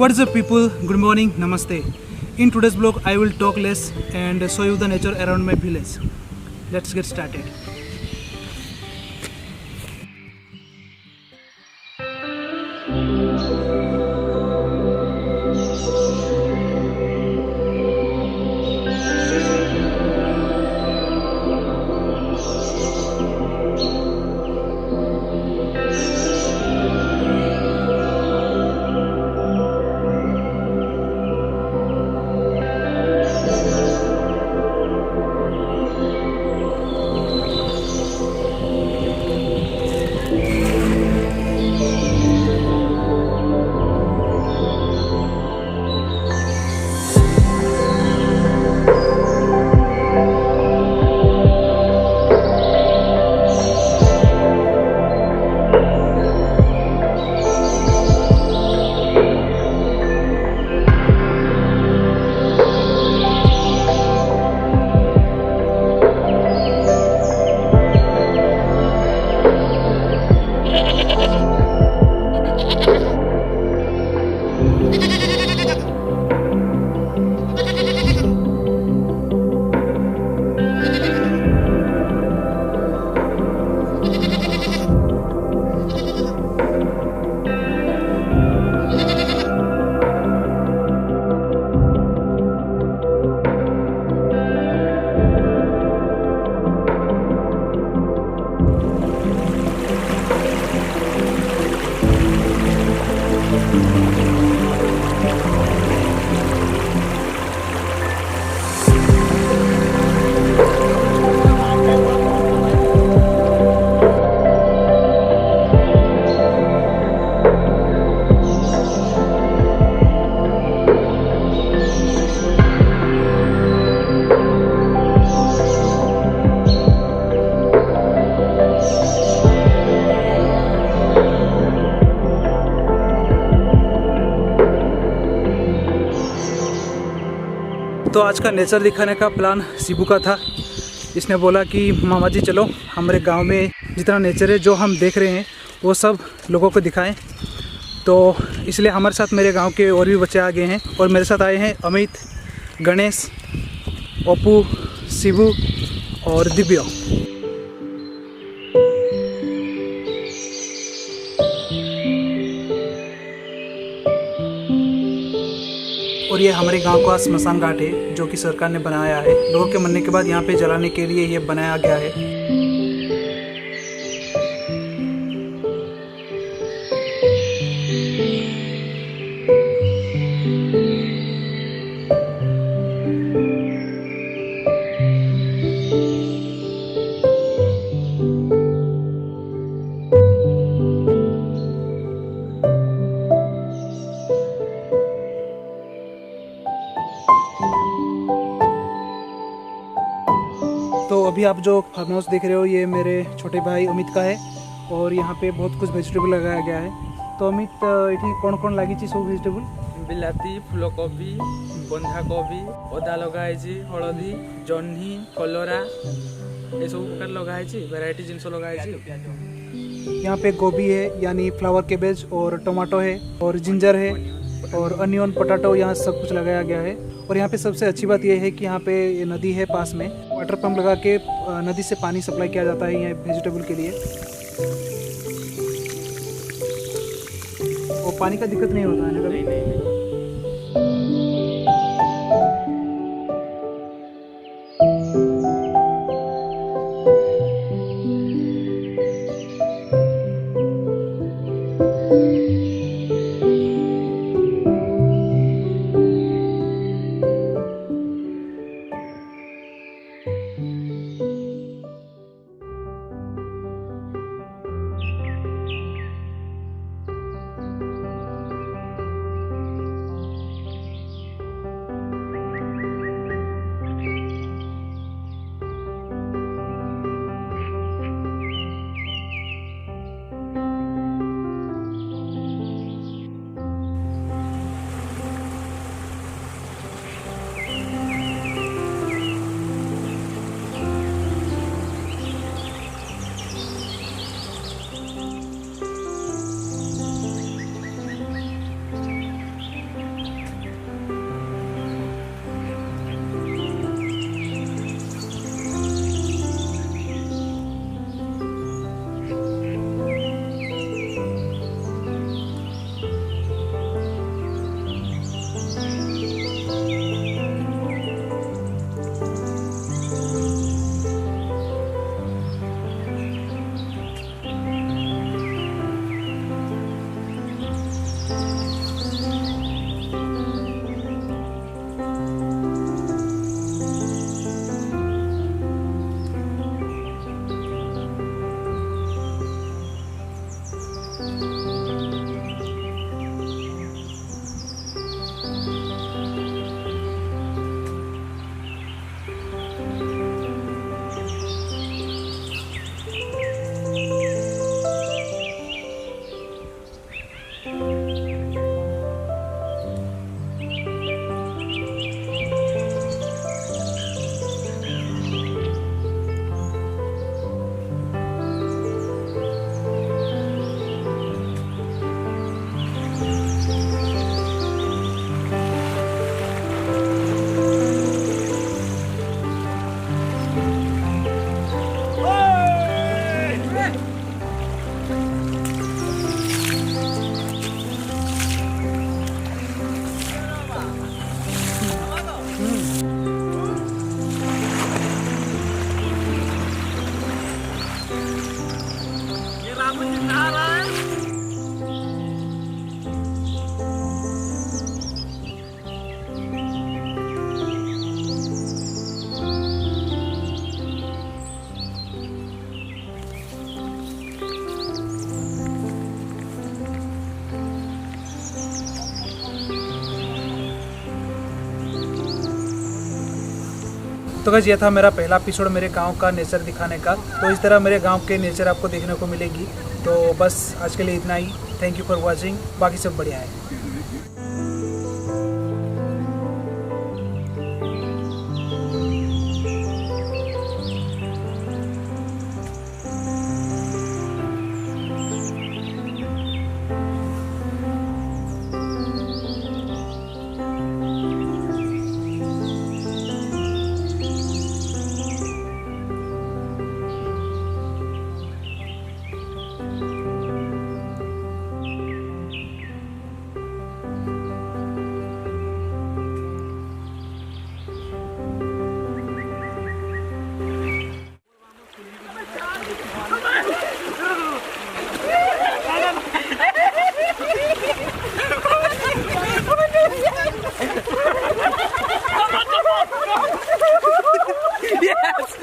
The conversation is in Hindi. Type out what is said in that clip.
What's up people, good morning, Namaste. In today's vlog I will talk less and show you the nature around my village. Let's get started. तो आज का नेचर दिखाने का प्लान शिबू का था। इसने बोला कि मामा जी चलो हमारे गांव में जितना नेचर है जो हम देख रहे हैं वो सब लोगों को दिखाएं। तो इसलिए हमारे साथ मेरे गांव के और भी बच्चे आ गए हैं और मेरे साथ आए हैं अमित, गणेश, अपू, शिबू और दिव्या। और ये हमारे गांव का स्मशान घाट है जो कि सरकार ने बनाया है। लोगों के मरने के बाद यहाँ पे जलाने के लिए ये बनाया गया है। तो अभी आप जो फार्म हाउस देख रहे हो ये मेरे छोटे भाई अमित का है और यहाँ पे बहुत कुछ वेजिटेबल लगाया गया है। तो अमित ये कौन कौन लगी सब वेजिटेबल? बिलाती, फूलकोबी, बंधाकोबी, अदा लगाई, हलदी, जह्नी, कलरा ये सब प्रकार लगाई, वैरायटी जिनस लगाई। यहाँ पे गोभी है यानी फ्लावर कैबेज और टमाटो है और जिंजर है और अनियन, पोटैटो यहाँ सब कुछ लगाया गया है। और यहाँ पे सबसे अच्छी बात यह है कि यहाँ पे नदी है पास में, वाटर पंप लगा के नदी से पानी सप्लाई किया जाता है यहाँ वेजिटेबल के लिए। और पानी का दिक्कत नहीं होता है ना कभी? नहीं। तो गाइस ये था मेरा पहला एपिसोड मेरे गांव का नेचर दिखाने का। तो इस तरह मेरे गांव के नेचर आपको देखने को मिलेगी। तो बस आज के लिए इतना ही। Thank you for watching. बाकी सब बढ़िया है। Yes!